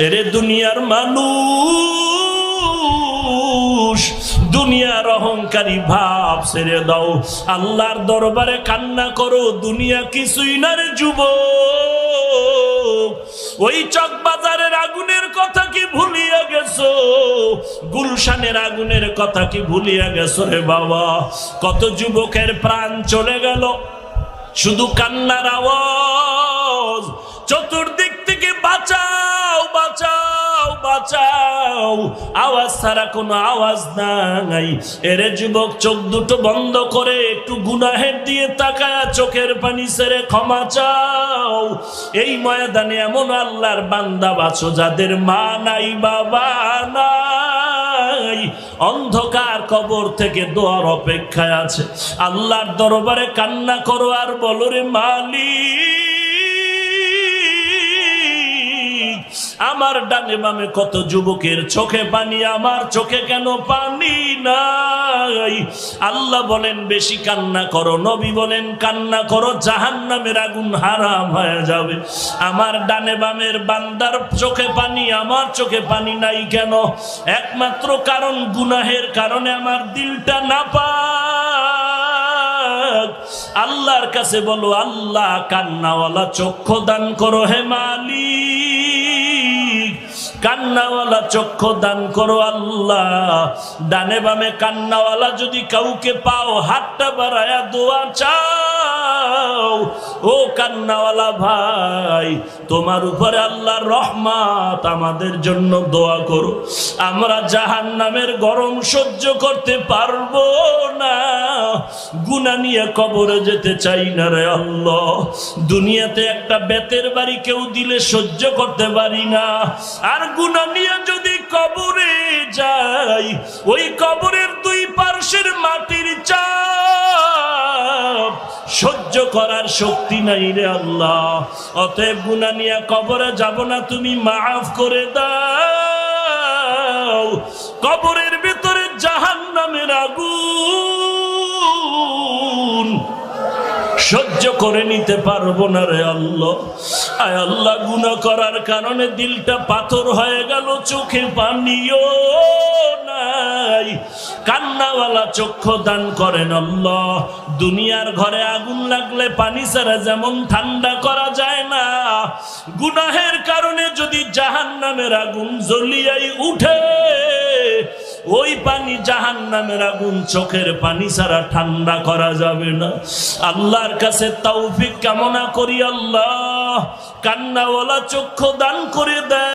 এরে দুনিয়ার মানুষ, দুনিয়ার অহংকারী ভাব ছেড়ে দাও, আল্লাহর দরবারে কান্না করো। দুনিয়া কিছুই না রে যুবক। ওই চকবাজারের আগুনের কথা কি ভুলিয়া গেছো? গুলশানের আগুনের কথা কি ভুলিয়া গেছো রে বাবা? কত যুবকের প্রাণ চলে গেল শুধু কান্নার আওয়াজ। চতুর্দিক থেকে বাঁচাও বাঁচাও বাঁচাও, আওয়াজ ছাড়া কোনো আওয়াজ নাই। এরে যুবক, চোখ দুটো বন্ধ করে একটু গুনাহের দিয়ে তাকায়া চোখের পানি ছেড়ে ক্ষমা চাও। এই ময়দানে এমন আল্লাহর বান্দা বাছো যাদের মা নাই, বাবা নাই, অন্ধকার কবর থেকে দোয়ার অপেক্ষায় আছে। আল্লাহর দরবারে কান্না করো আর বলো, রে মালিক, আমার ডানে বামে কত যুবকের চোখে পানি, আমার চোখে কেন পানি নাই? আল্লাহ বলেন বেশি কান্না করো, নবী বলেন কান্না করো, জাহান্নামের আগুন হারাম হয়ে যাবে। আমার ডানে বামের বান্দার চোখে পানি, আমার চোখে পানি নাই কেন? একমাত্র কারণ গুনাহের কারণে আমার দিলটা নাপাক। আল্লাহর কাছে বলো, আল্লাহ কান্নাওয়ালা চক্ষু দান করো হে মালিক, কান্নাওয়ালা চক্ষু দান করো আল্লাহ। ডানে বামে কান্নাওয়ালা যদি কাউকে পাও, হাতটা বাড়ায়া দোয়া চাও। ও কান্নাওয়ালা ভাই, তোমার উপরে আল্লাহর রহমত, আমাদের জন্য দোয়া করো। আমরা জাহান্নামের গরম সহ্য করতে পারবো না, গুনাহ নিয়ে কবরে যেতে চাই না রে আল্লাহ। দুনিয়াতে একটা বেতের বাড়ি কেউ দিলে সহ্য করতে পারি না, আর গুনাহ নিয়ে যদি কবরে যাই, ওই কবরের দুই পার্শ্বের মাটির চাপ সহ্য করার শক্তি নাই রে আল্লাহ। অতএব গুনাহ নিয়ে কবরে যাব না, তুমি মাফ করে দাও। কবরের ভিতরে জাহান্নামের আগুন সহ্য করে নিতে পারবো না রে আল্লাহ। আয় আল্লাহ, গুনাহ করার কারণে দিলটা পাথর হয়ে গেল, চোখে পানিও নাই, কান্নাওয়ালা চক্ষু দান করেন আল্লাহ। দুনিয়ার ঘরে আগুন লাগলে পানি ছাড়া যেমন ঠান্ডা করা যায় না, গুনাহের কারণে যদি জাহান্নামের আগুন জ্বলিয়াই উঠে, ওই পানি জাহান্নামের আগুন চোখের পানি ছাড়া ঠান্ডা করা যাবে না। আল্লাহর কাছে তৌফিক কামনা করি, আল্লাহ কান্নাওয়ালা চক্ষু দান করে দেয়।